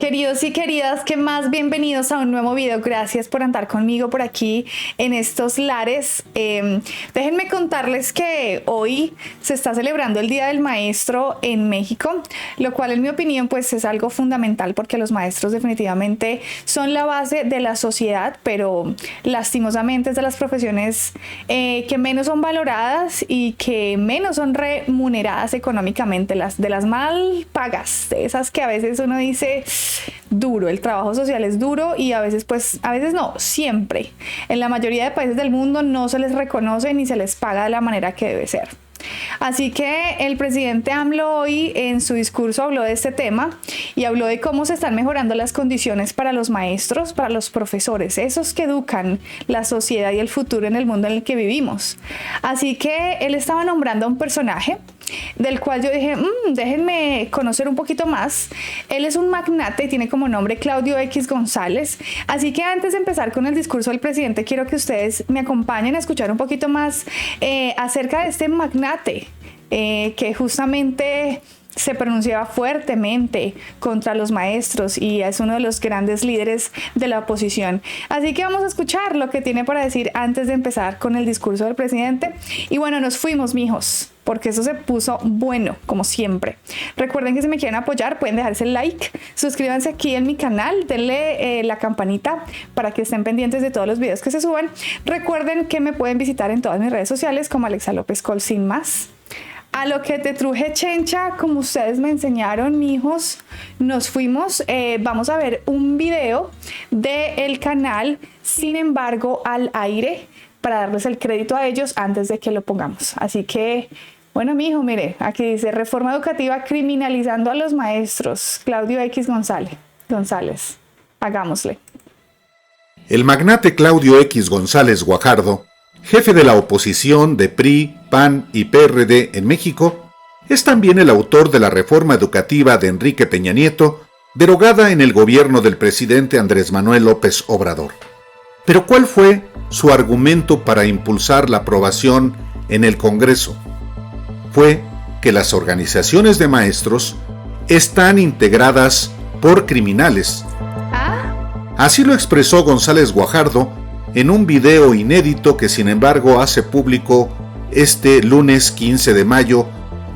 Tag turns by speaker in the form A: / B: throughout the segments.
A: Queridos y queridas, que más bienvenidos a un nuevo video. Gracias por andar conmigo por aquí en estos lares. Déjenme contarles que hoy se está celebrando el Día del Maestro en México, lo cual en mi opinión pues es algo fundamental porque los maestros definitivamente son la base de la sociedad, pero lastimosamente es de las profesiones que menos son valoradas y que menos son remuneradas económicamente, de las mal pagas, de esas que a veces uno dice duro, el trabajo social es duro y a veces no, siempre. En la mayoría de países del mundo no se les reconoce ni se les paga de la manera que debe ser. Así que el presidente AMLO hoy en su discurso habló de este tema y habló de cómo se están mejorando las condiciones para los maestros, para los profesores, esos que educan la sociedad y el futuro en el mundo en el que vivimos. Así que él estaba nombrando a un personaje del cual yo dije, déjenme conocer un poquito más. Él es un magnate y tiene como nombre Claudio X González. Así que antes de empezar con el discurso del presidente, quiero que ustedes me acompañen a escuchar un poquito más acerca de este magnate que justamente se pronunciaba fuertemente contra los maestros y es uno de los grandes líderes de la oposición. Así que vamos a escuchar lo que tiene para decir antes de empezar con el discurso del presidente. Y bueno, nos fuimos, mijos, porque eso se puso bueno, como siempre. Recuerden que si me quieren apoyar, pueden dejarse el like, suscríbanse aquí en mi canal, denle la campanita para que estén pendientes de todos los videos que se suban. Recuerden que me pueden visitar en todas mis redes sociales como Alexa López Col, sin más. A lo que te truje, chencha, como ustedes me enseñaron, mijos, nos fuimos. Vamos a ver un video del canal Sin Embargo al Aire para darles el crédito a ellos antes de que lo pongamos. Así que, bueno, mijo, mire, aquí dice Reforma Educativa criminalizando a los maestros. Claudio X González. Hagámosle.
B: El magnate Claudio X González Guajardo, jefe de la oposición de PRI, PAN y PRD en México, es también el autor de la reforma educativa de Enrique Peña Nieto, derogada en el gobierno del presidente Andrés Manuel López Obrador. Pero ¿cuál fue su argumento para impulsar la aprobación en el Congreso? Fue que las organizaciones de maestros están integradas por criminales. Así lo expresó González Guajardo en un video inédito que sin embargo hace público este lunes 15 de mayo,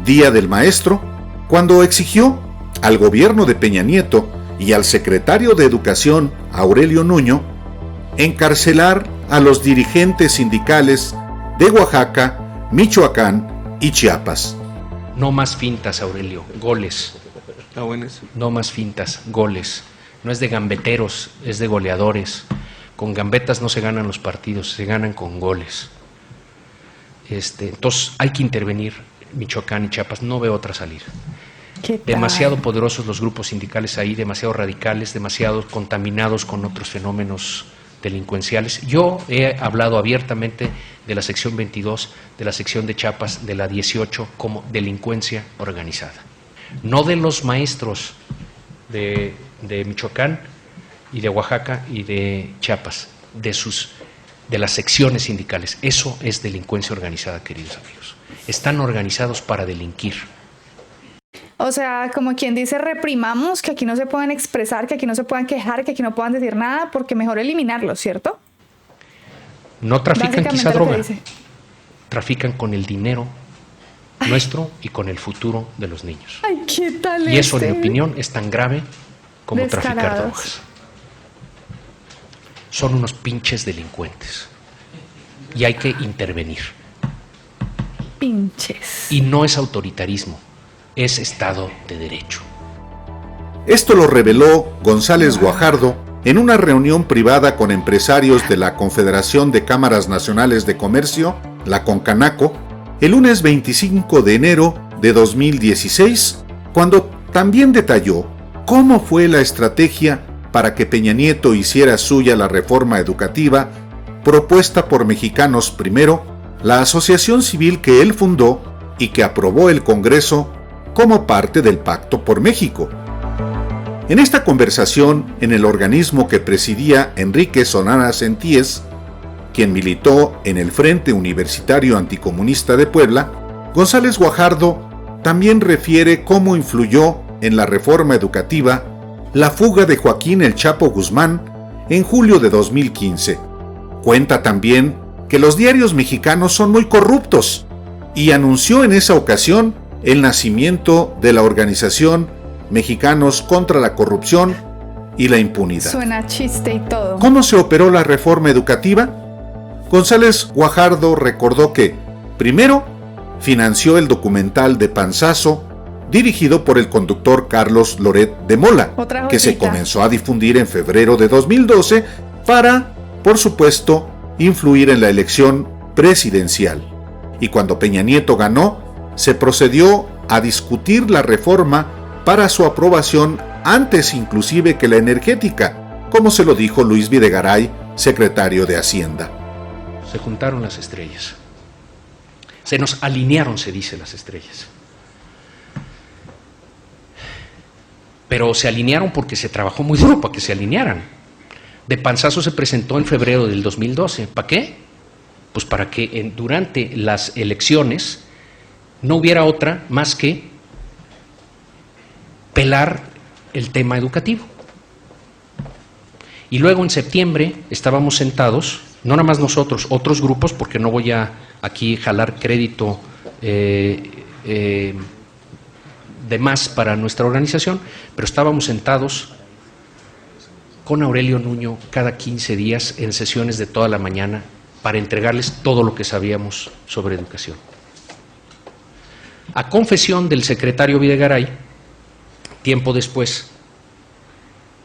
B: Día del Maestro, cuando exigió al gobierno de Peña Nieto y al secretario de Educación, Aurelio Nuño, encarcelar a los dirigentes sindicales de Oaxaca, Michoacán y Chiapas.
C: No más fintas, Aurelio, goles. No más fintas, goles. No es de gambeteros, es de goleadores. Con gambetas no se ganan los partidos, se ganan con goles. Entonces hay que intervenir Michoacán y Chiapas, no veo otra salida. Demasiado poderosos los grupos sindicales ahí, demasiado radicales, demasiado contaminados con otros fenómenos delincuenciales. Yo he hablado abiertamente de la sección 22, de la sección de Chiapas, de la 18 como delincuencia organizada. No de los maestros de Michoacán y de Oaxaca y de Chiapas, de las secciones sindicales. Eso es delincuencia organizada, queridos amigos. Están organizados para delinquir.
A: O sea, como quien dice, reprimamos, que aquí no se puedan expresar, que aquí no se puedan quejar, que aquí no puedan decir nada, porque mejor eliminarlos, ¿cierto?
C: No trafican quizá droga, trafican con el dinero nuestro y con el futuro de los niños.
A: Ay, ¿qué tal?
C: Y eso, en mi opinión, es tan grave como traficar drogas. Son unos pinches delincuentes y hay que intervenir.
A: Pinches.
C: Y no es autoritarismo, es Estado de Derecho.
B: Esto lo reveló González Guajardo en una reunión privada con empresarios de la Confederación de Cámaras Nacionales de Comercio, la CONCANACO, el lunes 25 de enero de 2016, cuando también detalló cómo fue la estrategia para que Peña Nieto hiciera suya la reforma educativa propuesta por Mexicanos Primero, la asociación civil que él fundó y que aprobó el Congreso como parte del Pacto por México. En esta conversación, en el organismo que presidía Enrique Sonara Sentíes, quien militó en el Frente Universitario Anticomunista de Puebla, González Guajardo también refiere cómo influyó en la reforma educativa la fuga de Joaquín El Chapo Guzmán en julio de 2015. Cuenta también que los diarios mexicanos son muy corruptos y anunció en esa ocasión el nacimiento de la organización Mexicanos contra la Corrupción y la Impunidad.
A: Suena chiste y todo.
B: ¿Cómo se operó la reforma educativa? González Guajardo recordó que, primero, financió el documental de Panzazo, dirigido por el conductor Carlos Loret de Mola, que se comenzó a difundir en febrero de 2012 para, por supuesto, influir en la elección presidencial. Y cuando Peña Nieto ganó, se procedió a discutir la reforma para su aprobación antes inclusive que la energética, como se lo dijo Luis Videgaray, secretario de Hacienda.
C: Se juntaron las estrellas. Se nos alinearon, se dice, las estrellas. Pero se alinearon porque se trabajó muy duro para que se alinearan. De Panzazo se presentó en febrero del 2012. ¿Para qué? Pues para que durante las elecciones no hubiera otra más que pelar el tema educativo. Y luego en septiembre estábamos sentados, no nada más nosotros, otros grupos, porque no voy a aquí jalar crédito de más para nuestra organización, pero estábamos sentados con Aurelio Nuño cada 15 días en sesiones de toda la mañana para entregarles todo lo que sabíamos sobre educación. A confesión del secretario Videgaray, tiempo después,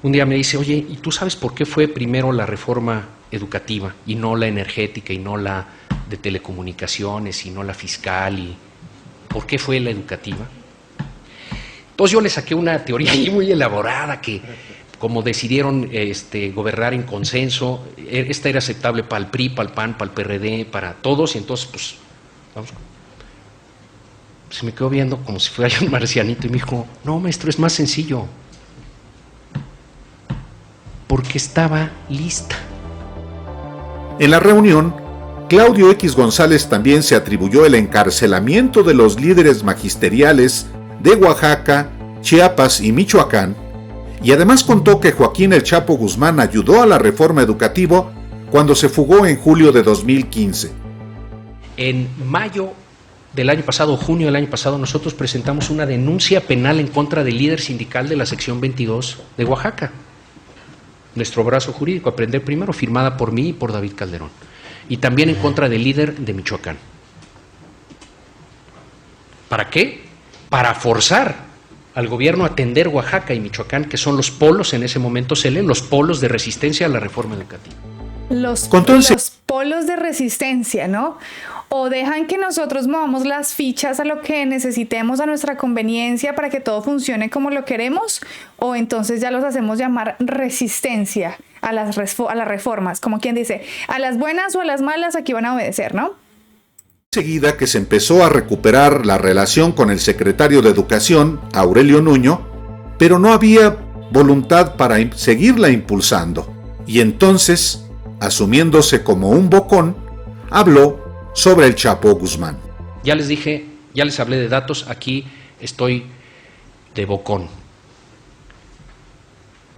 C: un día me dice, oye, ¿y tú sabes por qué fue primero la reforma educativa y no la energética y no la de telecomunicaciones y no la fiscal? ¿Y por qué fue la educativa? Entonces yo le saqué una teoría ahí muy elaborada que, como decidieron gobernar en consenso, esta era aceptable para el PRI, para el PAN, para el PRD, para todos, y entonces, pues, vamos. Se me quedó viendo como si fuera yo un marcianito y me dijo, no, maestro, es más sencillo. Porque estaba lista.
B: En la reunión, Claudio X González también se atribuyó el encarcelamiento de los líderes magisteriales de Oaxaca, Chiapas y Michoacán, y además contó que Joaquín El Chapo Guzmán ayudó a la reforma educativa cuando se fugó en julio de 2015.
C: En mayo del año pasado, junio del año pasado, nosotros presentamos una denuncia penal en contra del líder sindical de la sección 22 de Oaxaca. Nuestro brazo jurídico, Aprender Primero, firmada por mí y por David Calderón. Y también en contra del líder de Michoacán. ¿Para qué? Para forzar al gobierno a atender Oaxaca y Michoacán, que son los polos, en ese momento se leen, los polos de resistencia a la reforma educativa.
A: Los polos de resistencia, ¿no? O dejan que nosotros movamos las fichas a lo que necesitemos, a nuestra conveniencia, para que todo funcione como lo queremos, o entonces ya los hacemos llamar resistencia a las reformas, como quien dice, a las buenas o a las malas aquí van a obedecer, ¿no?
B: Enseguida que se empezó a recuperar la relación con el secretario de Educación, Aurelio Nuño, pero no había voluntad para seguirla impulsando. Y entonces, asumiéndose como un bocón, habló sobre el Chapo Guzmán.
C: Ya les dije, ya les hablé de datos, aquí estoy de bocón.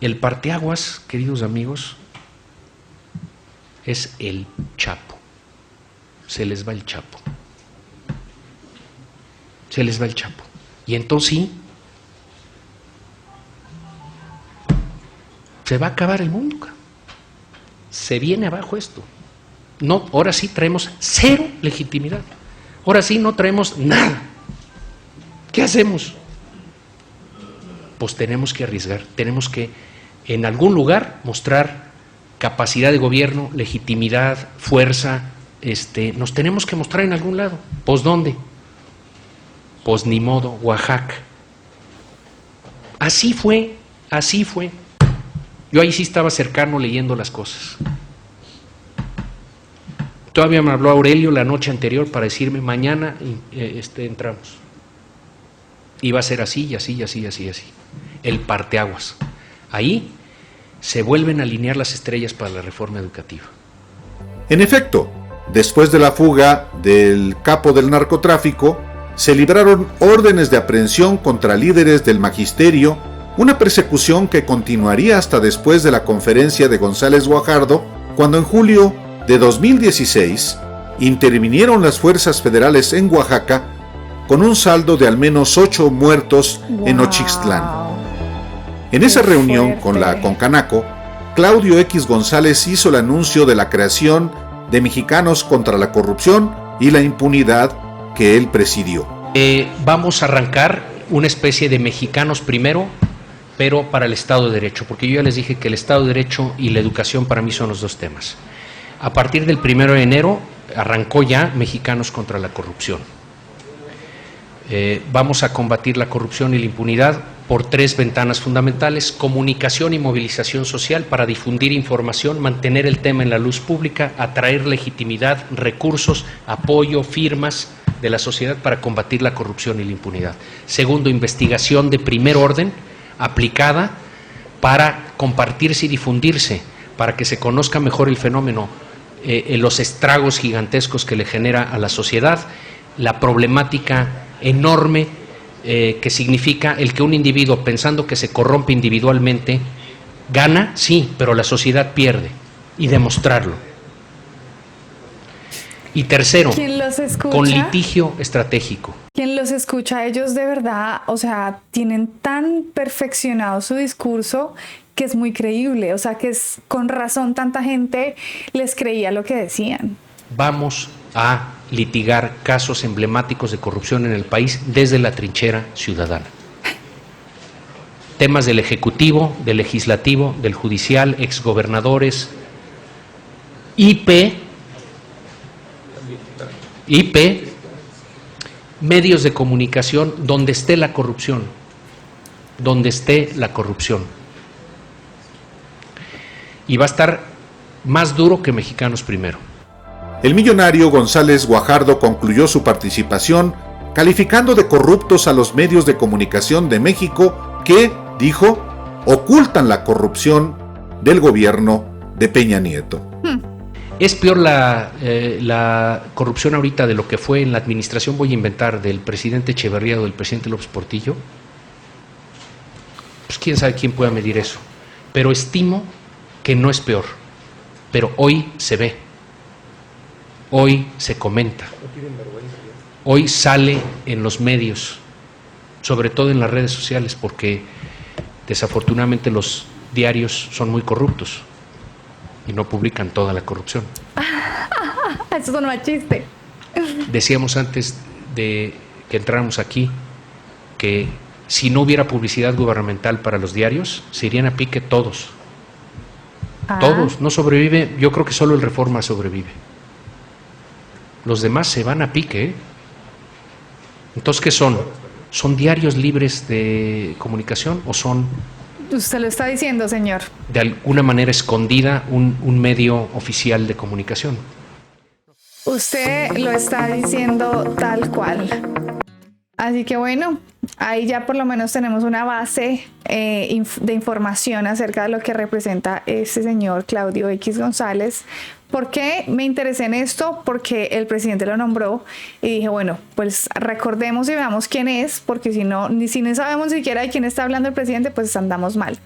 C: El parteaguas, queridos amigos, es el Chapo. Se les va el Chapo. Se les va el Chapo. Y entonces sí, se va a acabar el mundo. Se viene abajo esto. No, ahora sí traemos cero legitimidad. Ahora sí no traemos nada. ¿Qué hacemos? Pues tenemos que arriesgar, tenemos que en algún lugar mostrar capacidad de gobierno, legitimidad, fuerza. Nos tenemos que mostrar en algún lado. ¿Pues dónde? Pues ni modo, Oaxaca. Así fue, así fue. Yo ahí sí estaba cercano leyendo las cosas. Todavía me habló Aurelio la noche anterior para decirme, mañana entramos. Iba a ser así y así y así y así y así. El parteaguas. Ahí se vuelven a alinear las estrellas para la reforma educativa.
B: En efecto, después de la fuga del capo del narcotráfico, se libraron órdenes de aprehensión contra líderes del magisterio Una persecución que continuaría hasta después de la conferencia de González Guajardo, cuando en julio de 2016 intervinieron las fuerzas federales en Oaxaca con un saldo de al menos 8 muertos en Nochixtlán. En esa reunión con la Concanaco, Claudio X González hizo el anuncio de la creación de Mexicanos contra la Corrupción y la Impunidad que él presidió.
C: Vamos a arrancar una especie de Mexicanos primero, pero para el Estado de Derecho, porque yo ya les dije que el Estado de Derecho y la educación para mí son los dos temas. A partir del 1 de enero arrancó ya Mexicanos contra la Corrupción. Vamos a combatir la corrupción y la impunidad por 3 ventanas fundamentales: comunicación y movilización social para difundir información, mantener el tema en la luz pública, atraer legitimidad, recursos, apoyo, firmas de la sociedad para combatir la corrupción y la impunidad. Segundo, investigación de primer orden aplicada para compartirse y difundirse, para que se conozca mejor el fenómeno, los estragos gigantescos que le genera a la sociedad, la problemática enorme que significa el que un individuo, pensando que se corrompe individualmente, gana, sí, pero la sociedad pierde, y demostrarlo. Y tercero, con litigio estratégico.
A: Quien los escucha, ellos de verdad, o sea, tienen tan perfeccionado su discurso que es muy creíble, o sea, que es con razón tanta gente les creía lo que decían.
C: Vamos a litigar casos emblemáticos de corrupción en el país desde la trinchera ciudadana. Temas del Ejecutivo, del Legislativo, del Judicial, exgobernadores, IP, medios de comunicación, donde esté la corrupción, Y va a estar más duro que Mexicanos primero.
B: El millonario González Guajardo concluyó su participación calificando de corruptos a los medios de comunicación de México que, dijo, ocultan la corrupción del gobierno de Peña Nieto.
C: Es peor la corrupción ahorita de lo que fue en la administración, voy a inventar, del presidente Echeverría o del presidente López Portillo. Pues quién sabe quién pueda medir eso. Pero estimo que no es peor. Pero hoy se ve. Hoy se comenta, hoy sale en los medios, sobre todo en las redes sociales, porque desafortunadamente los diarios son muy corruptos y no publican toda la corrupción.
A: Eso no es chiste.
C: Decíamos antes de que entráramos aquí que si no hubiera publicidad gubernamental para los diarios, se irían a pique todos. Todos, no sobrevive, yo creo que solo el Reforma sobrevive. Los demás se van a pique. Entonces, ¿qué son? ¿Son diarios libres de comunicación o son,
A: usted lo está diciendo, señor,
C: de alguna manera escondida, un medio oficial de comunicación?
A: Usted lo está diciendo tal cual. Así que bueno, ahí ya por lo menos tenemos una base de información acerca de lo que representa este señor Claudio X González. ¿Por qué me interesé en esto? Porque el presidente lo nombró y dije, bueno, pues recordemos y veamos quién es, porque si no sabemos siquiera de quién está hablando el presidente, pues andamos mal.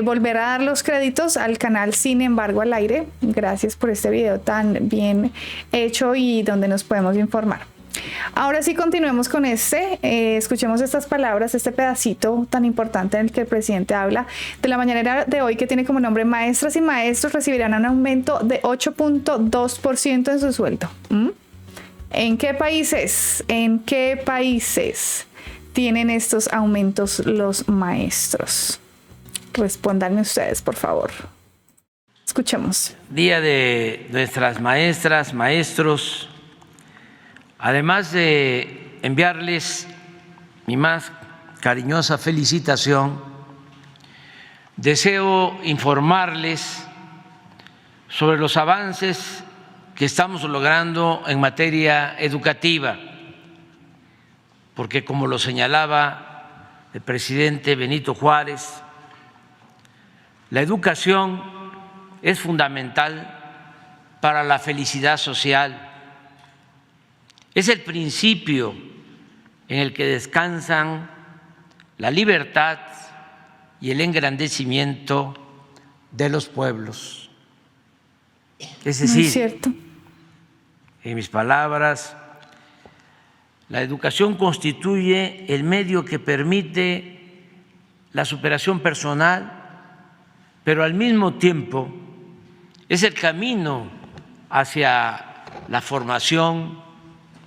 A: Volver a dar los créditos al canal Sin Embargo al Aire. Gracias por este video tan bien hecho y donde nos podemos informar. Ahora sí, continuemos con escuchemos estas palabras, este pedacito tan importante en el que el presidente habla de la mañanera de hoy, que tiene como nombre: maestras y maestros recibirán un aumento de 8.2% en su sueldo. ¿En qué países tienen estos aumentos los maestros? Respóndanme ustedes, por favor. Escuchemos.
D: Día de nuestras maestras, maestros. Además de enviarles mi más cariñosa felicitación, deseo informarles sobre los avances que estamos logrando en materia educativa, porque como lo señalaba el presidente Benito Juárez, la educación es fundamental para la felicidad social. Es el principio en el que descansan la libertad, y el engrandecimiento de los pueblos. Es decir,
A: muy cierto.
D: En mis palabras, la educación constituye el medio que permite la superación personal, pero al mismo tiempo es el camino hacia la formación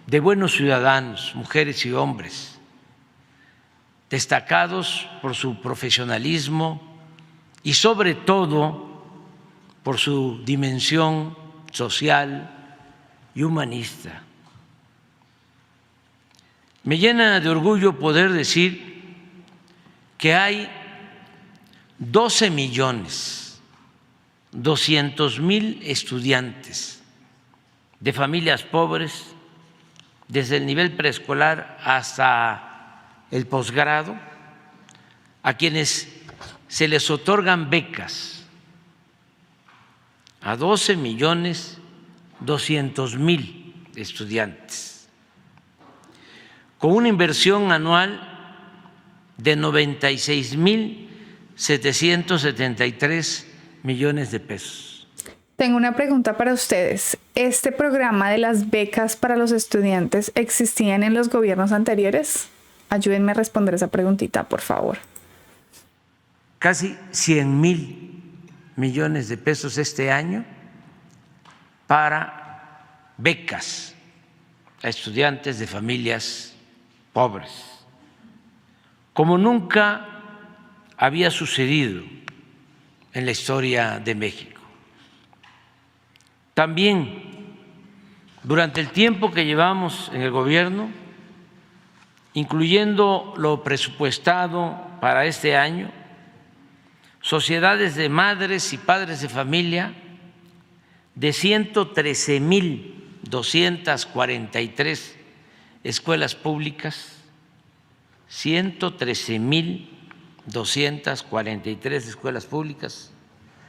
D: de buenos ciudadanos, mujeres y hombres, destacados por su profesionalismo y sobre todo por su dimensión social y humanista. Me llena de orgullo poder decir que hay 12.200.000 estudiantes de familias pobres desde el nivel preescolar hasta el posgrado, a quienes se les otorgan becas, a 12.200.000 estudiantes, con una inversión anual de 96.773 millones de pesos.
A: Tengo una pregunta para ustedes. ¿Este programa de las becas para los estudiantes existían en los gobiernos anteriores? Ayúdenme a responder esa preguntita, por favor.
D: Casi 100.000 millones de pesos este año para becas a estudiantes de familias pobres, como nunca había sucedido en la historia de México. También, durante el tiempo que llevamos en el gobierno, incluyendo lo presupuestado para este año, sociedades de madres y padres de familia de 113.243 escuelas públicas, 113.243 escuelas públicas,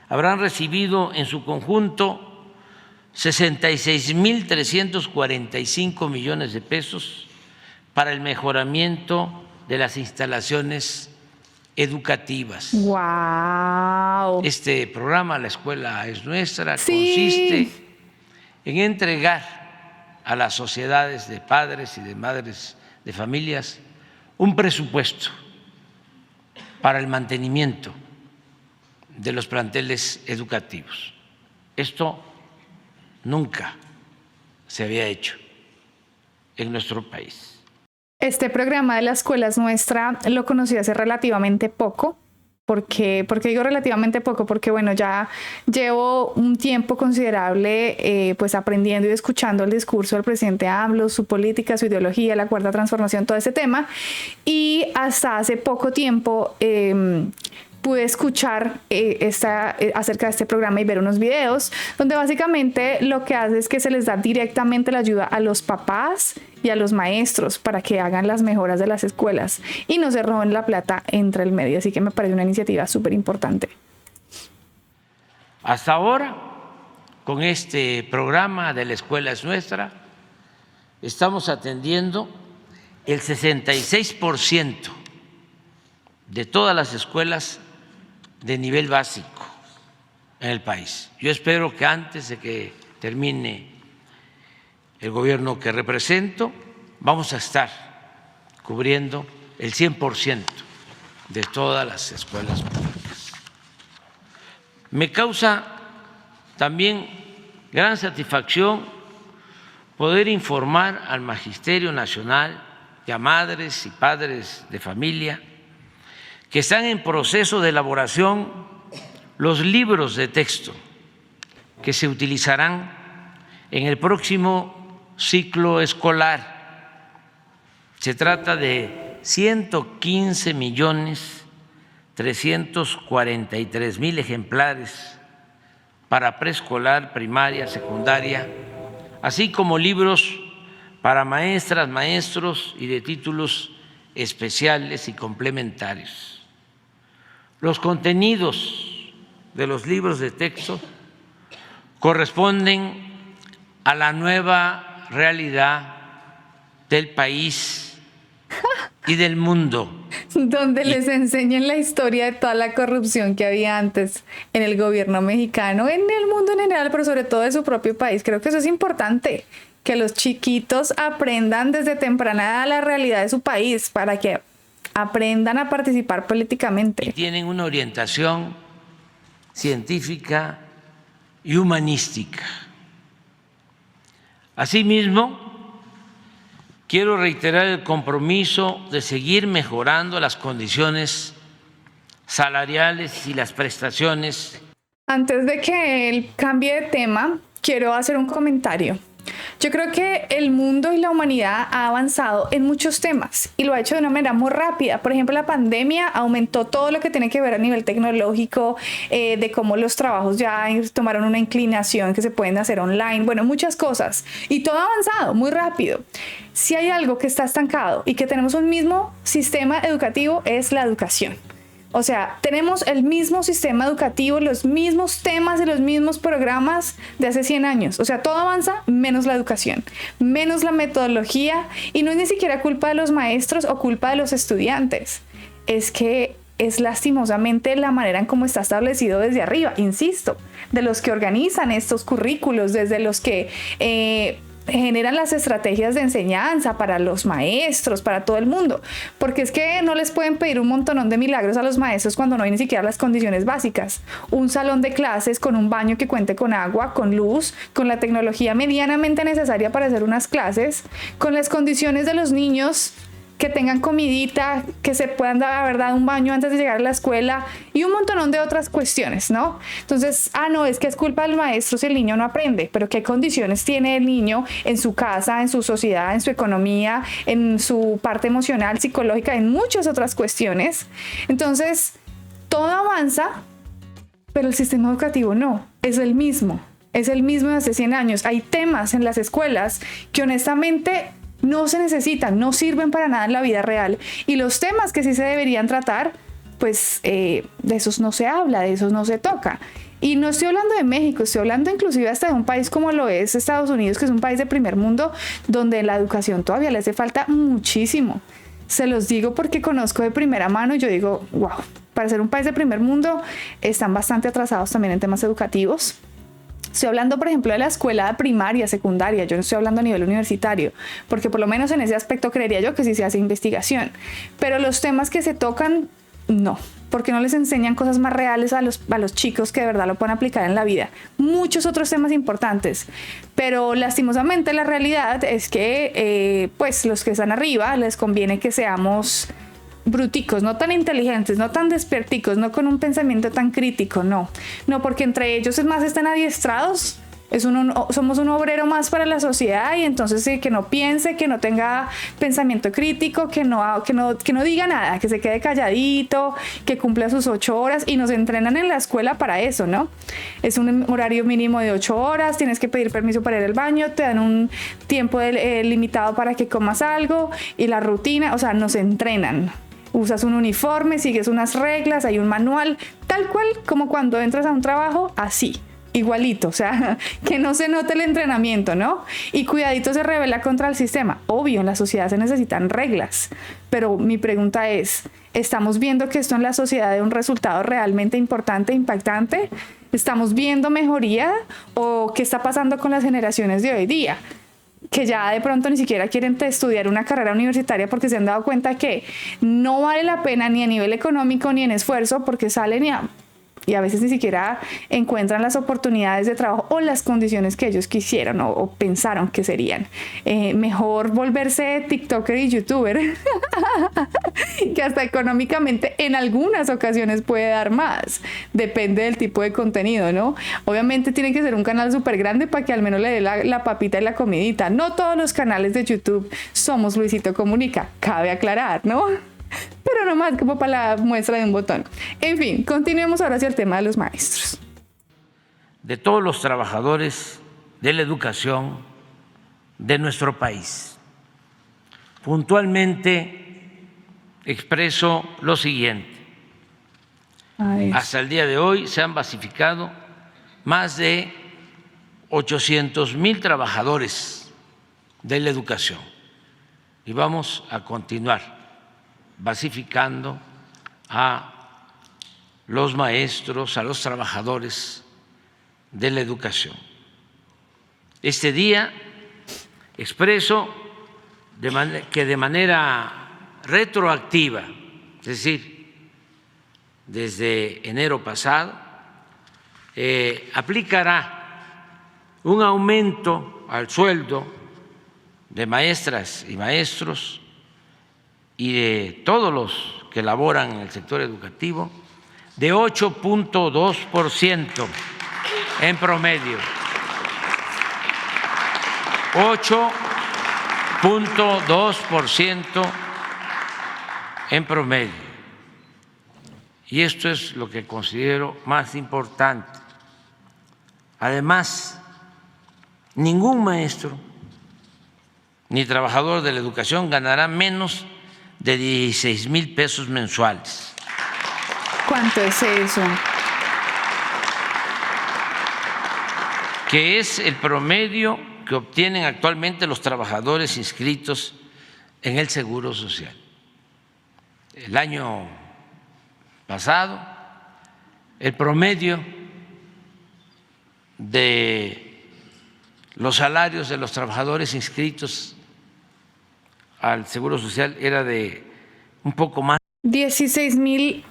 D: habrán recibido en su conjunto 66.345 millones de pesos para el mejoramiento de las instalaciones educativas.
A: ¡Wow!
D: Este programa, La Escuela es Nuestra,
A: sí,
D: consiste en entregar a las sociedades de padres y de madres de familias un presupuesto para el mantenimiento de los planteles educativos. Esto nunca se había hecho en nuestro país.
A: Este programa de La Escuela es Nuestra lo conocí hace relativamente poco. ¿Por qué digo relativamente poco? Porque bueno, ya llevo un tiempo considerable pues aprendiendo y escuchando el discurso del presidente AMLO, su política, su ideología, la cuarta transformación, todo ese tema. Y hasta hace poco tiempo pude escuchar acerca de este programa y ver unos videos donde básicamente lo que hace es que se les da directamente la ayuda a los papás y a los maestros para que hagan las mejoras de las escuelas y no se roben la plata entre el medio. Así que me parece una iniciativa súper importante.
D: Hasta ahora, con este programa de La Escuela es Nuestra, estamos atendiendo el 66% de todas las escuelas de nivel básico en el país. Yo espero que antes de que termine el gobierno que represento, vamos a estar cubriendo el 100% de todas las escuelas públicas. Me causa también gran satisfacción poder informar al Magisterio Nacional y a madres y padres de familia que están en proceso de elaboración los libros de texto que se utilizarán en el próximo ciclo escolar. Se trata de 115.343.000 ejemplares para preescolar, primaria, secundaria, así como libros para maestras, maestros y de títulos especiales y complementarios. Los contenidos de los libros de texto corresponden a la nueva realidad del país y del mundo.
A: donde les enseñen la historia de toda la corrupción que había antes en el gobierno mexicano, en el mundo en general, pero sobre todo de su propio país. Creo que eso es importante, que los chiquitos aprendan desde temprana edad la realidad de su país para que aprendan a participar políticamente.
D: Y tienen una orientación científica y humanística. Asimismo, quiero reiterar el compromiso de seguir mejorando las condiciones salariales y las prestaciones.
A: Antes de que él cambie de tema, quiero hacer un comentario. Yo creo que el mundo y la humanidad ha avanzado en muchos temas y lo ha hecho de una manera muy rápida. Por ejemplo, la pandemia aumentó todo lo que tiene que ver a nivel tecnológico, de cómo los trabajos ya tomaron una inclinación que se pueden hacer online, bueno, muchas cosas. Y todo ha avanzado muy rápido. Si hay algo que está estancado y que tenemos un mismo sistema educativo, es la educación. O sea, tenemos el mismo sistema educativo, los mismos temas y los mismos programas de hace 100 años. O sea, todo avanza menos la educación, menos la metodología, y no es ni siquiera culpa de los maestros o culpa de los estudiantes. Es que es lastimosamente la manera en cómo está establecido desde arriba, insisto, de los que organizan estos currículos, desde los que generan las estrategias de enseñanza para los maestros, para todo el mundo, porque es que no les pueden pedir un montonón de milagros a los maestros cuando no hay ni siquiera las condiciones básicas. Un salón de clases con un baño que cuente con agua, con luz, con la tecnología medianamente necesaria para hacer unas clases, con las condiciones de los niños, que tengan comidita, que se puedan haber dado un baño antes de llegar a la escuela y un montonón de otras cuestiones, ¿no? Entonces, no, es que es culpa del maestro si el niño no aprende, pero ¿qué condiciones tiene el niño en su casa, en su sociedad, en su economía, en su parte emocional, psicológica, en muchas otras cuestiones? Entonces, todo avanza, pero el sistema educativo no, es el mismo de hace 100 años. Hay temas en las escuelas que honestamente no se necesitan, no sirven para nada en la vida real. Y los temas que sí se deberían tratar, pues de esos no se habla, de esos no se toca. Y no estoy hablando de México, estoy hablando inclusive hasta de un país como lo es Estados Unidos, que es un país de primer mundo, donde la educación todavía le hace falta muchísimo. Se los digo porque conozco de primera mano y yo digo, wow, para ser un país de primer mundo están bastante atrasados también en temas educativos. Estoy hablando, por ejemplo, de la escuela primaria, secundaria. Yo no estoy hablando a nivel universitario, porque por lo menos en ese aspecto creería yo que sí se hace investigación. Pero los temas que se tocan, no, porque no les enseñan cosas más reales a los chicos que de verdad lo pueden aplicar en la vida. Muchos otros temas importantes, pero lastimosamente la realidad es que pues los que están arriba les conviene que seamos bruticos, no tan inteligentes, no tan despierticos, no con un pensamiento tan crítico, no, porque entre ellos es más están adiestrados, somos un obrero más para la sociedad, y entonces que no piense, que no tenga pensamiento crítico, que no diga nada, que se quede calladito, que cumpla sus 8 horas, y nos entrenan en la escuela para eso, ¿no? Es un horario mínimo de 8 horas, tienes que pedir permiso para ir al baño, te dan un tiempo limitado para que comas algo, y la rutina, o sea, nos entrenan. Usas un uniforme, sigues unas reglas, hay un manual, tal cual como cuando entras a un trabajo, así, igualito, o sea, que no se note el entrenamiento, ¿no? Y cuidadito se revela contra el sistema. Obvio, en la sociedad se necesitan reglas, pero mi pregunta es, ¿estamos viendo que esto en la sociedad da un resultado realmente importante, impactante? ¿Estamos viendo mejoría? ¿O qué está pasando con las generaciones de hoy día? Que ya de pronto ni siquiera quieren estudiar una carrera universitaria porque se han dado cuenta que no vale la pena ni a nivel económico ni en esfuerzo, porque salen y a veces ni siquiera encuentran las oportunidades de trabajo o las condiciones que ellos quisieron o pensaron que serían. Mejor volverse TikToker y YouTuber, que hasta económicamente en algunas ocasiones puede dar más. Depende del tipo de contenido, ¿no? Obviamente tiene que ser un canal súper grande para que al menos le dé la papita y la comidita. No todos los canales de YouTube somos Luisito Comunica, cabe aclarar, ¿no? Pero nomás como para la muestra de un botón. En fin, continuemos ahora hacia el tema de los maestros.
D: De todos los trabajadores de la educación de nuestro país. Puntualmente expreso lo siguiente. Hasta el día de hoy se han basificado más de 800,000 trabajadores de la educación y vamos a continuar basificando a los maestros, a los trabajadores de la educación. Este día expreso que de manera retroactiva, es decir, desde enero pasado, aplicará un aumento al sueldo de maestras y maestros y de todos los que laboran en el sector educativo de 8.2% en promedio. 8.2% en promedio. Y esto es lo que considero más importante. Además, ningún maestro ni trabajador de la educación ganará menos de 16,000 pesos mensuales.
A: ¿Cuánto es eso?
D: Que es el promedio que obtienen actualmente los trabajadores inscritos en el Seguro Social. El año pasado, el promedio de los salarios de los trabajadores inscritos al Seguro Social era de un poco más.
A: 16,000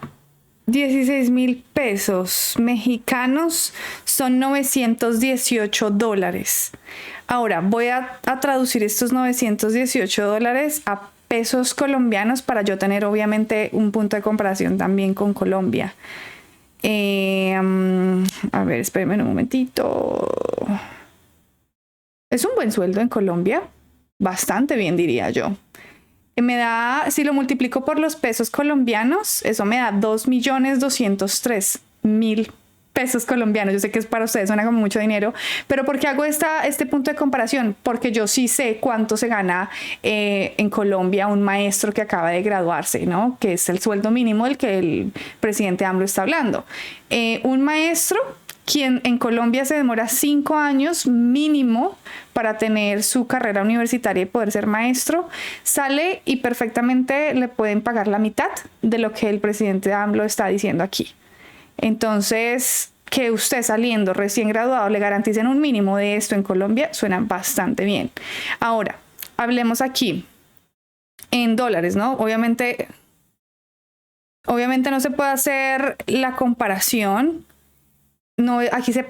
A: pesos mexicanos son $918. Ahora voy a traducir estos $918 a pesos colombianos para yo tener obviamente un punto de comparación también con Colombia. A ver, espérenme un momentito. Es un buen sueldo en Colombia, bastante bien diría yo. Me da, si lo multiplico por los pesos colombianos, eso me da 2.203.000 pesos colombianos. Yo sé que es para ustedes suena como mucho dinero, pero ¿por qué hago este punto de comparación? Porque yo sí sé cuánto se gana en Colombia un maestro que acaba de graduarse, ¿no? Que es el sueldo mínimo del que el presidente AMLO está hablando. Un maestro quien en Colombia se demora 5 años mínimo para tener su carrera universitaria y poder ser maestro, sale y perfectamente le pueden pagar la mitad de lo que el presidente AMLO está diciendo aquí. Entonces, que usted saliendo recién graduado le garanticen un mínimo de esto en Colombia suena bastante bien. Ahora, hablemos aquí en dólares, ¿no? Obviamente no se puede hacer la comparación. No, aquí se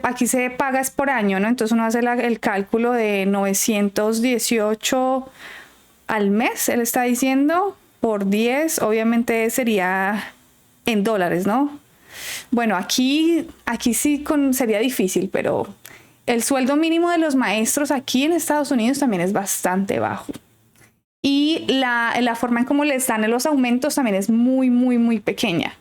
A: paga es por año, ¿no? Entonces uno hace el cálculo de 918 al mes, él está diciendo, por 10, obviamente sería en dólares, ¿no? Bueno, aquí sí sería difícil, pero el sueldo mínimo de los maestros aquí en Estados Unidos también es bastante bajo. Y la forma en cómo les dan los aumentos también es muy, muy, muy pequeña.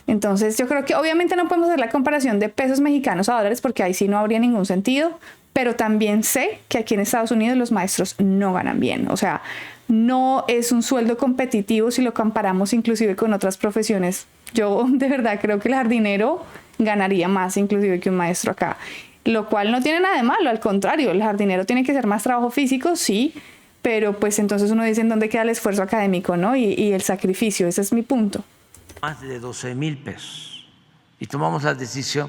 A: Entonces yo creo que obviamente no podemos hacer la comparación de pesos mexicanos a dólares porque ahí sí no habría ningún sentido, pero también sé que aquí en Estados Unidos los maestros no ganan bien, o sea, no es un sueldo competitivo si lo comparamos inclusive con otras profesiones. Yo de verdad creo que el jardinero ganaría más inclusive que un maestro acá, lo cual no tiene nada de malo, al contrario, el jardinero tiene que hacer más trabajo físico, sí, pero pues entonces uno dice en dónde queda el esfuerzo académico, ¿no? Y el sacrificio, ese es mi punto.
D: Más de 12,000 pesos. Y tomamos la decisión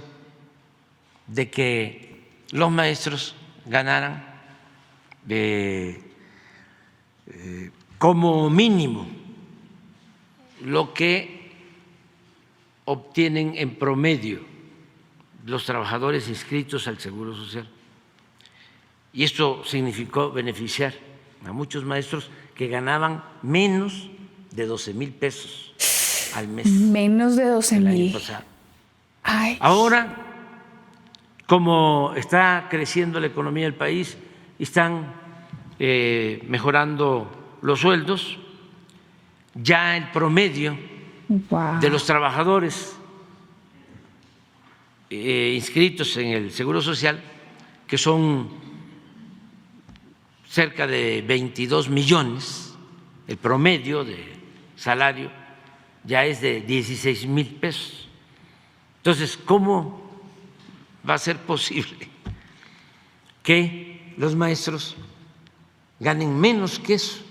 D: de que los maestros ganaran como mínimo lo que obtienen en promedio los trabajadores inscritos al Seguro Social. Y esto significó beneficiar a muchos maestros que ganaban menos de 12,000 pesos al mes.
A: Menos de 12,000.
D: Ahora, como está creciendo la economía del país, están mejorando los sueldos, ya el promedio de los trabajadores inscritos en el Seguro Social, que son cerca de 22 millones, el promedio de salario ya es de 16,000 pesos. Entonces, ¿cómo va a ser posible que los maestros ganen menos que eso?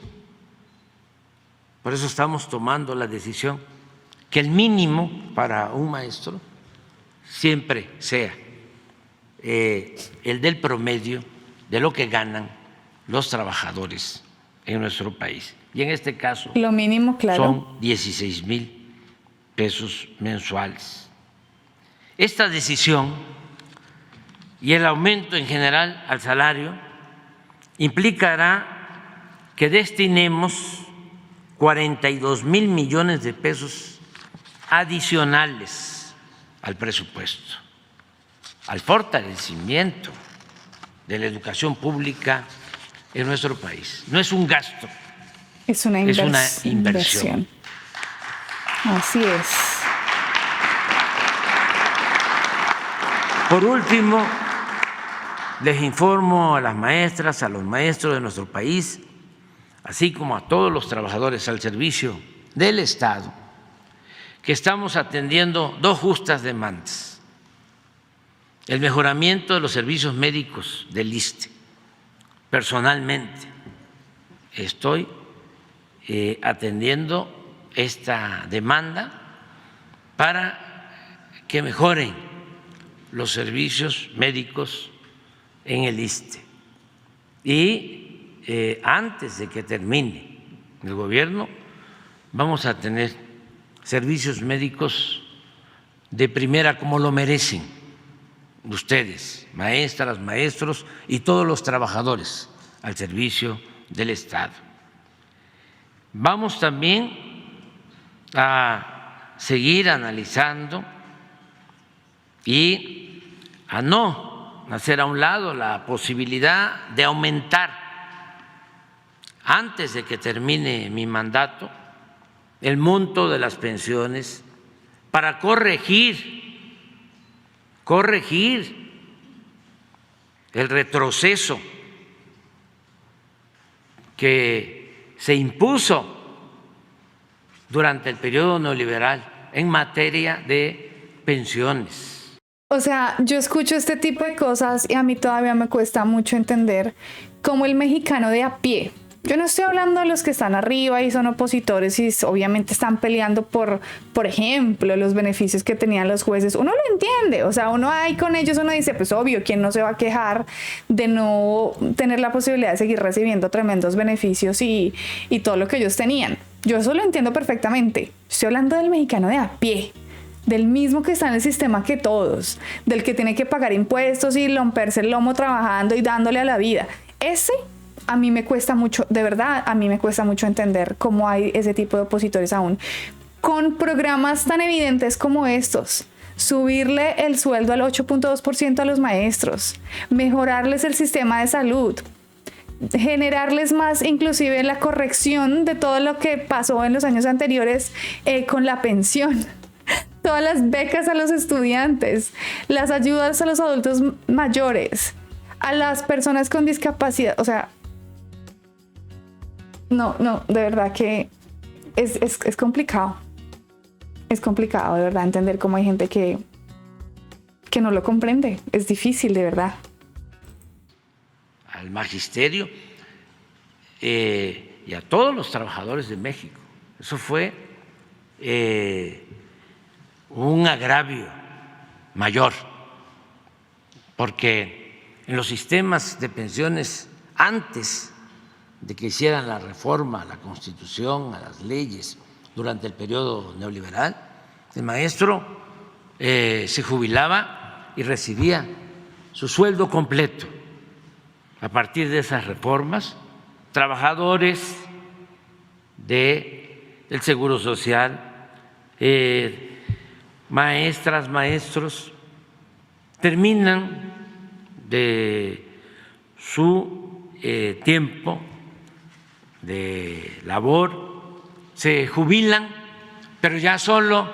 D: por eso estamos tomando la decisión que el mínimo para un maestro siempre sea el del promedio de lo que ganan los trabajadores en nuestro país. Y en este caso,
A: lo mínimo, claro,
D: son 16,000 pesos mensuales. Esta decisión y el aumento en general al salario implicará que destinemos 42,000 millones de pesos adicionales al presupuesto, al fortalecimiento de la educación pública en nuestro país. No es un gasto,
A: es una
D: inversión.
A: Así es.
D: Por último, les informo a las maestras, a los maestros de nuestro país, así como a todos los trabajadores al servicio del Estado, que estamos atendiendo dos justas demandas: el mejoramiento de los servicios médicos del ISSSTE. Personalmente estoy atendiendo esta demanda para que mejoren los servicios médicos en el ISSSTE. Y antes de que termine el gobierno vamos a tener servicios médicos de primera, como lo merecen ustedes, maestras, maestros y todos los trabajadores al servicio del Estado. Vamos también a seguir analizando y a no hacer a un lado la posibilidad de aumentar, antes de que termine mi mandato, el monto de las pensiones para corregir el retroceso que se impuso durante el periodo neoliberal en materia de pensiones.
A: O sea, yo escucho este tipo de cosas y a mí todavía me cuesta mucho entender cómo el mexicano de a pie. Yo no estoy hablando de los que están arriba y son opositores y obviamente están peleando por ejemplo, los beneficios que tenían los jueces. Uno lo entiende, o sea, uno ahí con ellos, uno dice, pues obvio, ¿quién no se va a quejar de no tener la posibilidad de seguir recibiendo tremendos beneficios y todo lo que ellos tenían? Yo eso lo entiendo perfectamente. Estoy hablando del mexicano de a pie, del mismo que está en el sistema que todos, del que tiene que pagar impuestos y romperse el lomo trabajando y dándole a la vida. Ese a mí me cuesta mucho, de verdad, a mí me cuesta mucho entender cómo hay ese tipo de opositores aún. Con programas tan evidentes como estos, subirle el sueldo al 8.2% a los maestros, mejorarles el sistema de salud, generarles más inclusive la corrección de todo lo que pasó en los años anteriores con la pensión, todas las becas a los estudiantes, las ayudas a los adultos mayores, a las personas con discapacidad, o sea, no, de verdad que es complicado. Es complicado, de verdad, entender cómo hay gente que no lo comprende. Es difícil, de verdad.
D: Al magisterio y a todos los trabajadores de México. Eso fue un agravio mayor, porque en los sistemas de pensiones, antes de que hicieran la reforma a la Constitución, a las leyes, durante el periodo neoliberal, el maestro se jubilaba y recibía su sueldo completo. A partir de esas reformas, trabajadores del Seguro Social, maestras, maestros, terminan de su tiempo de labor, se jubilan, pero ya solo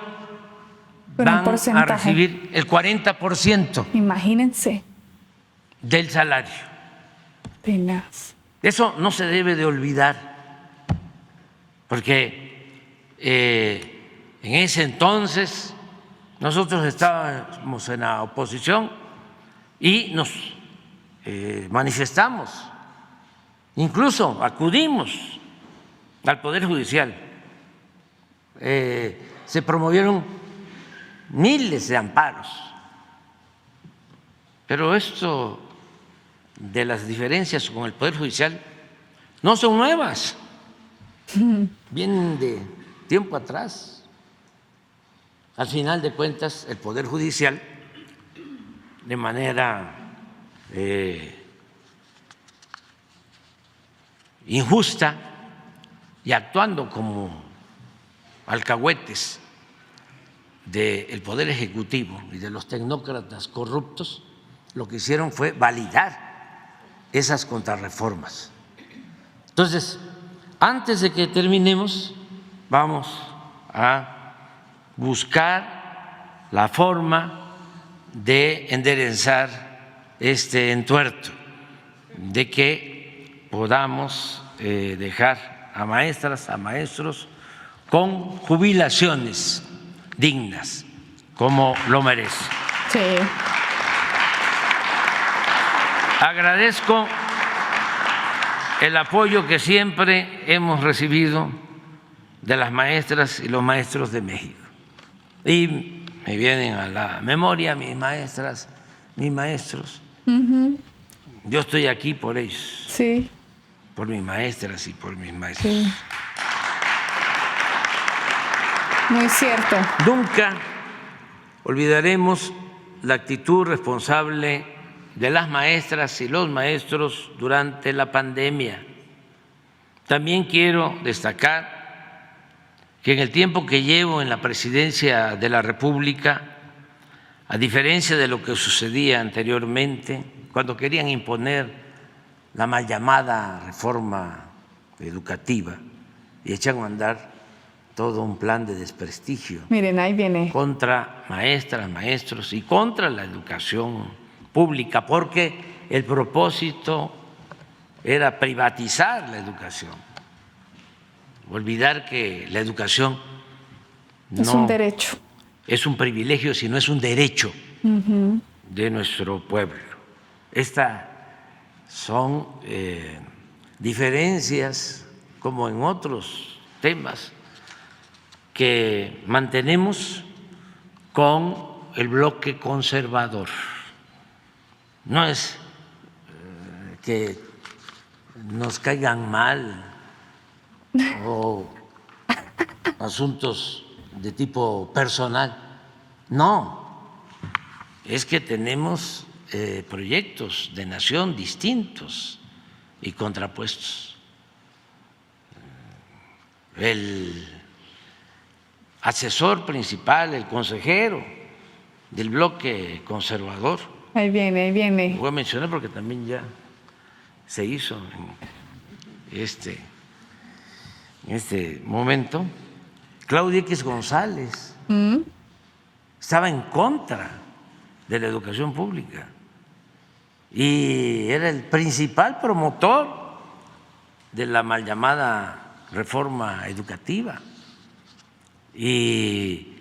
D: van a recibir el 40%.
A: Imagínense.
D: Del salario.
A: Penas.
D: Eso no se debe de olvidar, porque en ese entonces nosotros estábamos en la oposición y nos manifestamos, incluso acudimos al Poder Judicial se promovieron miles de amparos, pero esto de las diferencias con el Poder Judicial no son nuevas, vienen de tiempo atrás. Al final de cuentas, el Poder Judicial, de manera injusta y actuando como alcahuetes del Poder Ejecutivo y de los tecnócratas corruptos, lo que hicieron fue validar esas contrarreformas. Entonces, antes de que terminemos, vamos a buscar la forma de enderezar este entuerto, de que podamos dejar a maestras, a maestros con jubilaciones dignas, como lo merece.
A: Sí.
D: Agradezco el apoyo que siempre hemos recibido de las maestras y los maestros de México. Y me vienen a la memoria mis maestras, mis maestros. Yo estoy aquí por ellos.
A: Sí.
D: Por mis maestras y por mis maestros.
A: Sí. Muy cierto.
D: Nunca olvidaremos la actitud responsable de las maestras y los maestros durante la pandemia. También quiero destacar que en el tiempo que llevo en la presidencia de la República, a diferencia de lo que sucedía anteriormente, cuando querían imponer la mal llamada reforma educativa y echan a andar todo un plan de desprestigio.
A: Miren, ahí viene.
D: Contra maestras, maestros y contra la educación pública, porque el propósito era privatizar la educación. Olvidar que la educación
A: es un derecho.
D: Es un privilegio, sino es un derecho de nuestro pueblo. Estas son diferencias, como en otros temas, que mantenemos con el bloque conservador. No es que nos caigan mal o asuntos de tipo personal. No, es que tenemos proyectos de nación distintos y contrapuestos. El asesor principal, el consejero del bloque conservador.
A: Ahí viene, ahí viene.
D: Lo voy a mencionar porque también ya se hizo en este momento. Claudio X González estaba en contra de la educación pública y era el principal promotor de la mal llamada reforma educativa y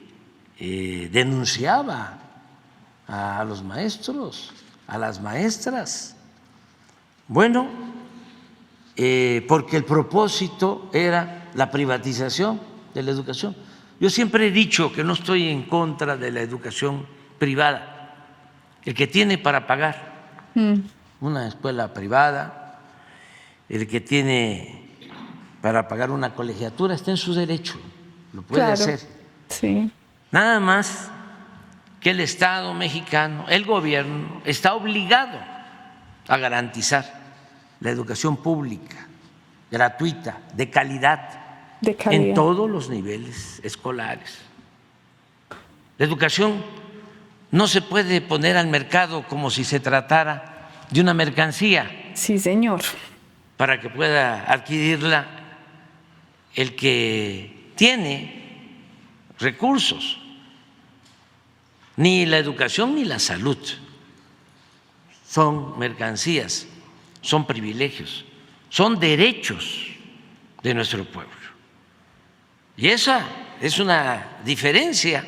D: denunciaba a los maestros, a las maestras. Bueno, porque el propósito era la privatización de la educación. Yo siempre he dicho que no estoy en contra de la educación privada. El que tiene para pagar una escuela privada, el que tiene para pagar una colegiatura está en su derecho, lo puede hacer.
A: Sí.
D: Nada más que el Estado mexicano, el gobierno, está obligado a garantizar la educación pública, gratuita, de calidad, en todos los niveles escolares. La educación no se puede poner al mercado como si se tratara de una mercancía.
A: Sí, señor.
D: Para que pueda adquirirla el que tiene recursos. Ni la educación ni la salud son mercancías, son privilegios, son derechos de nuestro pueblo. Y esa es una diferencia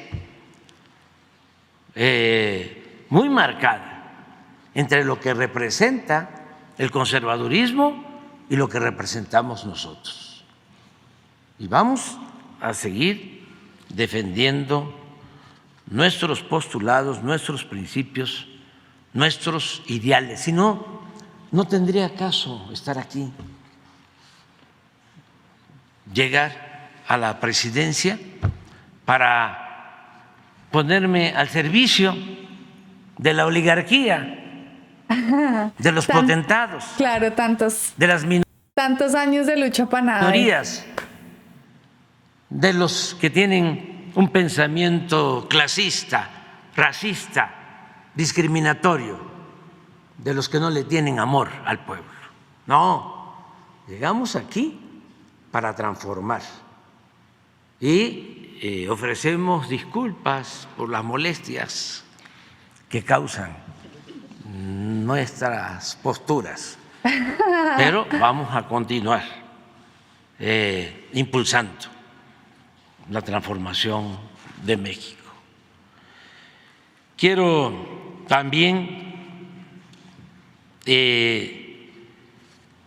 D: muy marcada entre lo que representa el conservadurismo y lo que representamos nosotros. Y vamos a seguir defendiendo nuestros postulados, nuestros principios, nuestros ideales. Si no, no tendría caso estar aquí, llegar a la presidencia para ponerme al servicio de la oligarquía, de los potentados,
A: claro, tantos
D: de las
A: años de lucha para nada.
D: minorías, de los que tienen un pensamiento clasista, racista, discriminatorio, de los que no le tienen amor al pueblo. No, llegamos aquí para transformar y ofrecemos disculpas por las molestias que causan nuestras posturas, pero vamos a continuar impulsando la transformación de México. Quiero también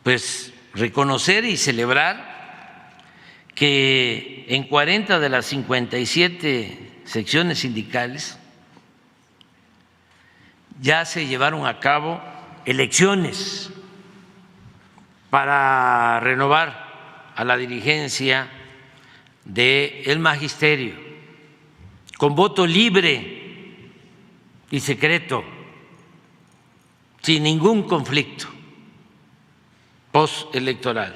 D: pues reconocer y celebrar que en 40 de las 57 secciones sindicales ya se llevaron a cabo elecciones para renovar a la dirigencia del magisterio con voto libre y secreto, sin ningún conflicto postelectoral.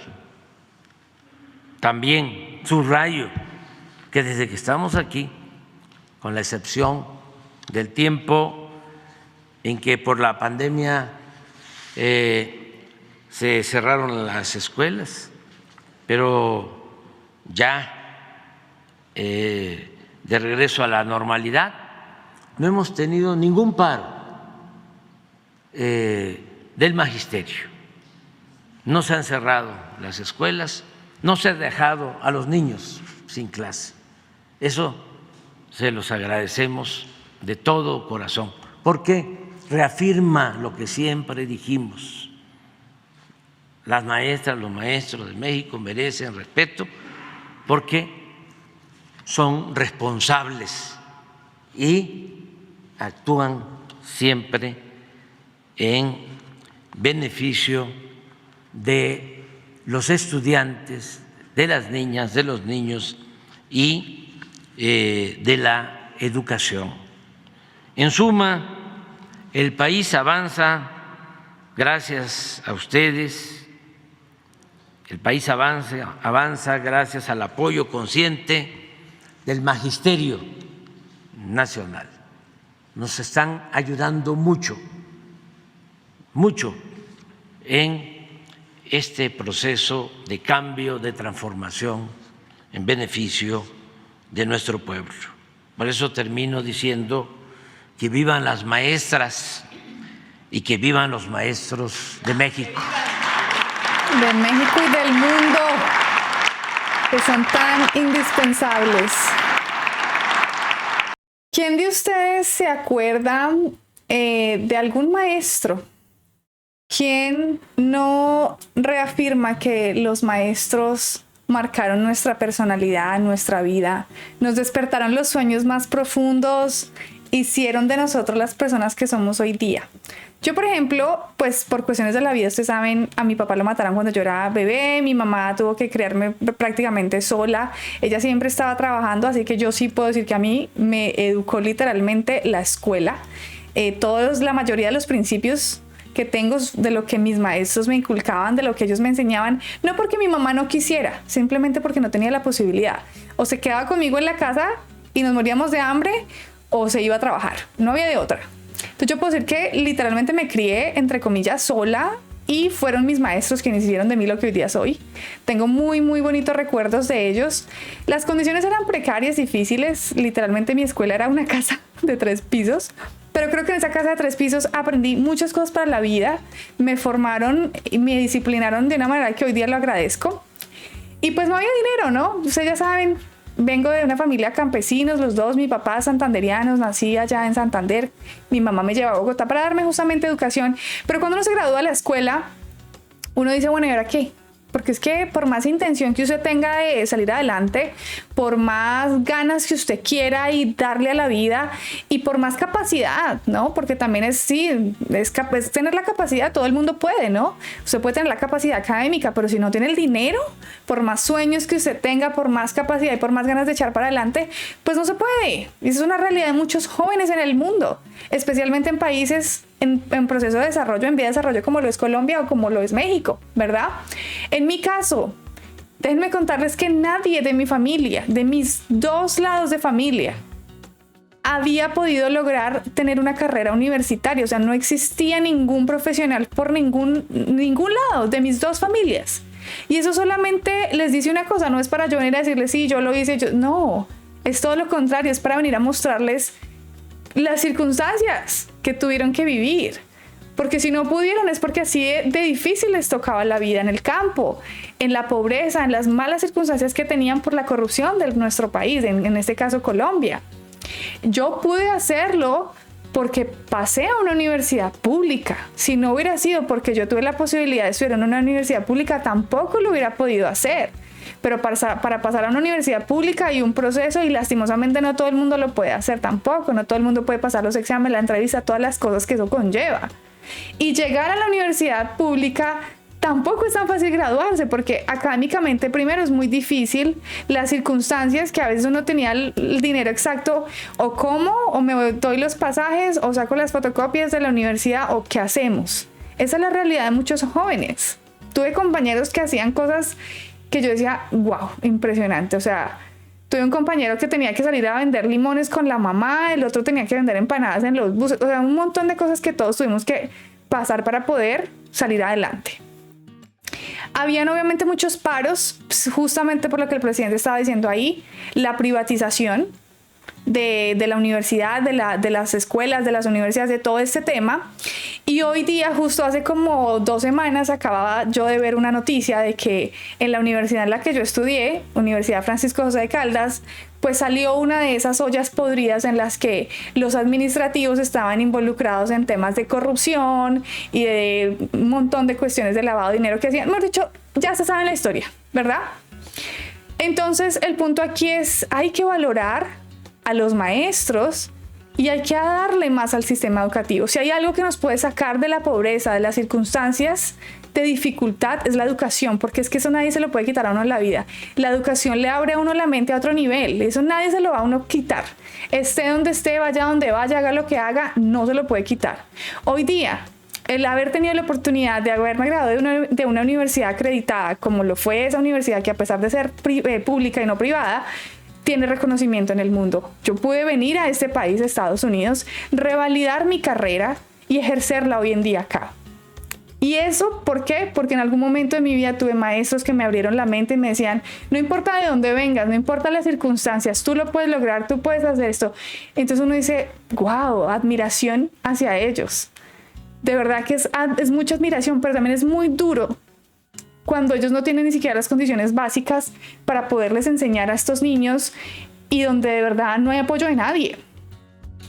D: También subrayo que desde que estamos aquí, con la excepción del tiempo en que por la pandemia se cerraron las escuelas, pero ya de regreso a la normalidad, no hemos tenido ningún paro del magisterio. No se han cerrado las escuelas, no se ha dejado a los niños sin clase. Eso se los agradecemos de todo corazón, porque reafirma lo que siempre dijimos: las maestras, los maestros de México merecen respeto porque son responsables y actúan siempre en beneficio de los estudiantes, de las niñas, de los niños y de la educación. En suma, el país avanza gracias a ustedes, el país avanza gracias al apoyo consciente del magisterio nacional. Nos están ayudando mucho, mucho en este proceso de cambio, de transformación en beneficio de nuestro pueblo. Por eso termino diciendo que vivan las maestras y que vivan los maestros de México.
A: De México y del mundo, que son tan indispensables. ¿Quién de ustedes se acuerda de algún maestro? ¿Quién no reafirma que los maestros marcaron nuestra personalidad, nuestra vida, nos despertaron los sueños más profundos, hicieron de nosotros las personas que somos hoy día? Yo, por ejemplo, pues por cuestiones de la vida, ustedes saben, a mi papá lo mataron cuando yo era bebé, mi mamá tuvo que criarme prácticamente sola, ella siempre estaba trabajando, así que yo sí puedo decir que a mí me educó literalmente la escuela. La mayoría de los principios que tengo de lo que mis maestros me inculcaban, de lo que ellos me enseñaban, no porque mi mamá no quisiera, simplemente porque no tenía la posibilidad. O se quedaba conmigo en la casa y nos moríamos de hambre, o se iba a trabajar, no había de otra. Entonces yo puedo decir que literalmente me crié, entre comillas, sola, y fueron mis maestros quienes hicieron de mí lo que hoy día soy. Tengo muy, muy bonitos recuerdos de ellos. Las condiciones eran precarias, difíciles. Literalmente mi escuela era una casa de 3 pisos. Pero creo que en esa casa de 3 pisos aprendí muchas cosas para la vida. Me formaron y me disciplinaron de una manera que hoy día lo agradezco. Y pues no había dinero, ¿no? Ustedes ya saben, vengo de una familia campesinos, los dos, mi papá santanderianos, nací allá en Santander, mi mamá me llevó a Bogotá para darme justamente educación, pero cuando uno se gradúa de la escuela, uno dice, bueno, ¿y ahora qué? porque es que por más intención que usted tenga de salir adelante, por más ganas que usted quiera y darle a la vida, y por más capacidad, ¿no? Porque también es tener la capacidad, todo el mundo puede, ¿no? Usted puede tener la capacidad académica, pero si no tiene el dinero, por más sueños que usted tenga, por más capacidad y por más ganas de echar para adelante, pues no se puede. Y eso es una realidad de muchos jóvenes en el mundo, especialmente en países en proceso de desarrollo, en vía de desarrollo, como lo es Colombia o como lo es México, ¿verdad? En mi caso, déjenme contarles que nadie de mi familia, de mis dos lados de familia, había podido lograr tener una carrera universitaria. O sea, no existía ningún profesional por ningún lado de mis dos familias. Y eso solamente les dice una cosa, no es para yo venir a decirles, sí, yo lo hice, no, es todo lo contrario, es para venir a mostrarles las circunstancias que tuvieron que vivir. Porque si no pudieron es porque así de difícil les tocaba la vida en el campo, en la pobreza, en las malas circunstancias que tenían por la corrupción de nuestro país, en este caso Colombia. Yo pude hacerlo porque pasé a una universidad pública. Si no hubiera sido porque yo tuve la posibilidad de estudiar en una universidad pública, tampoco lo hubiera podido hacer. Pero para pasar a una universidad pública hay un proceso y lastimosamente no todo el mundo lo puede hacer tampoco. No todo el mundo puede pasar los exámenes, la entrevista, todas las cosas que eso conlleva. Y llegar a la universidad pública tampoco es tan fácil graduarse, porque académicamente primero es muy difícil, las circunstancias que a veces uno tenía el dinero exacto, o cómo, o me doy los pasajes, o saco las fotocopias de la universidad, o qué hacemos. Esa es la realidad de muchos jóvenes. Tuve compañeros que hacían cosas que yo decía, wow, impresionante. O sea, tuve un compañero que tenía que salir a vender limones con la mamá, el otro tenía que vender empanadas en los buses, o sea, un montón de cosas que todos tuvimos que pasar para poder salir adelante. Habían obviamente muchos paros, justamente por lo que el presidente estaba diciendo ahí, la privatización de la universidad, de las escuelas, de las universidades, de todo este tema. Y hoy día, justo hace como 2 semanas, acababa yo de ver una noticia de que en la universidad en la que yo estudié, Universidad Francisco José de Caldas, pues salió una de esas ollas podridas en las que los administrativos estaban involucrados en temas de corrupción y de un montón de cuestiones de lavado de dinero que hacían. Mejor dicho, ya se sabe la historia, ¿verdad? Entonces, el punto aquí es, hay que valorar a los maestros y hay que darle más al sistema educativo. Si hay algo que nos puede sacar de la pobreza, de las circunstancias de dificultad, es la educación, porque es que eso nadie se lo puede quitar a uno en la vida. La educación le abre a uno la mente a otro nivel, eso nadie se lo va a uno quitar. Esté donde esté, vaya donde vaya, haga lo que haga, no se lo puede quitar. Hoy día, el haber tenido la oportunidad de haberme graduado de una universidad acreditada, como lo fue esa universidad que a pesar de ser pública y no privada, tiene reconocimiento en el mundo. Yo pude venir a este país, Estados Unidos, revalidar mi carrera y ejercerla hoy en día acá. ¿Y eso por qué? Porque en algún momento de mi vida tuve maestros que me abrieron la mente y me decían, no importa de dónde vengas, no importa las circunstancias, tú lo puedes lograr, tú puedes hacer esto. Entonces uno dice, wow, admiración hacia ellos. De verdad que es mucha admiración, pero también es muy duro cuando ellos no tienen ni siquiera las condiciones básicas para poderles enseñar a estos niños y donde de verdad no hay apoyo de nadie.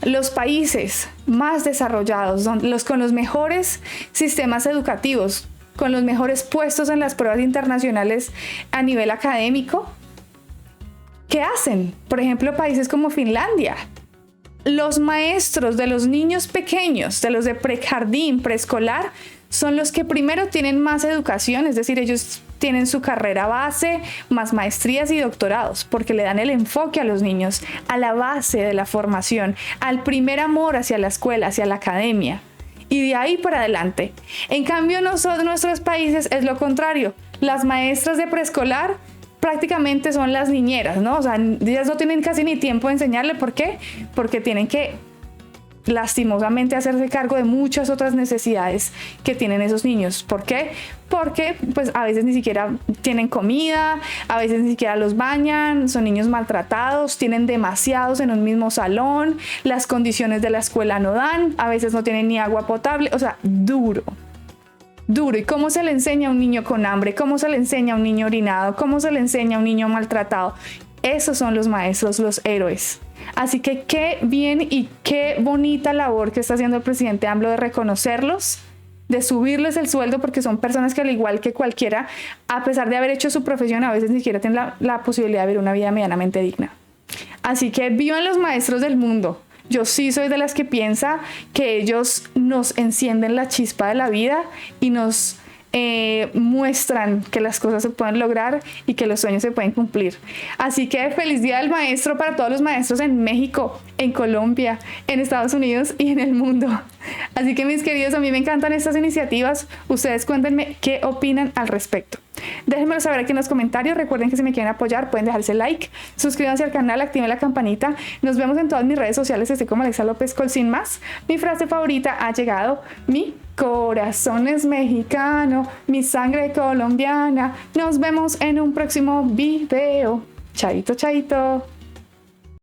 A: Los países más desarrollados, los con los mejores sistemas educativos, con los mejores puestos en las pruebas internacionales a nivel académico, ¿qué hacen? Por ejemplo, países como Finlandia. Los maestros de los niños pequeños, de los de prejardín, preescolar, son los que primero tienen más educación, es decir, ellos tienen su carrera base, más maestrías y doctorados, porque le dan el enfoque a los niños, a la base de la formación, al primer amor hacia la escuela, hacia la academia, y de ahí para adelante. En cambio, nuestros países es lo contrario. Las maestras de preescolar prácticamente son las niñeras, ¿no? O sea, ellas no tienen casi ni tiempo de enseñarle. ¿Por qué? Porque tienen que lastimosamente hacerse cargo de muchas otras necesidades que tienen esos niños. ¿Por qué? Porque pues a veces ni siquiera tienen comida, a veces ni siquiera los bañan, son niños maltratados, tienen demasiados en un mismo salón, las condiciones de la escuela no dan, a veces no tienen ni agua potable, o sea, duro. ¿Y cómo se le enseña a un niño con hambre? ¿Cómo se le enseña a un niño orinado? ¿Cómo se le enseña a un niño maltratado? Esos son los maestros, los héroes. Así que qué bien y qué bonita labor que está haciendo el presidente AMLO de reconocerlos de subirles el sueldo, porque son personas que al igual que cualquiera, a pesar de haber hecho su profesión, a veces ni siquiera tienen la posibilidad de vivir una vida medianamente digna. Así que vivan los maestros del mundo. Yo sí soy de las que piensa que ellos nos encienden la chispa de la vida y nos muestran que las cosas se pueden lograr y que los sueños se pueden cumplir. Así que feliz Día del Maestro para todos los maestros en México, en Colombia, en Estados Unidos y en el mundo. Así que mis queridos, a mí me encantan estas iniciativas. Ustedes cuéntenme qué opinan al respecto. Déjenmelo saber aquí en los comentarios. Recuerden que si me quieren apoyar pueden dejarse like, suscríbanse al canal, activen la campanita. Nos vemos en todas mis redes sociales. Estoy como Alexa López Col. Sin más, mi frase favorita ha llegado: mi corazón es mexicano, mi sangre colombiana. Nos vemos en un próximo video. Chaito, chaito.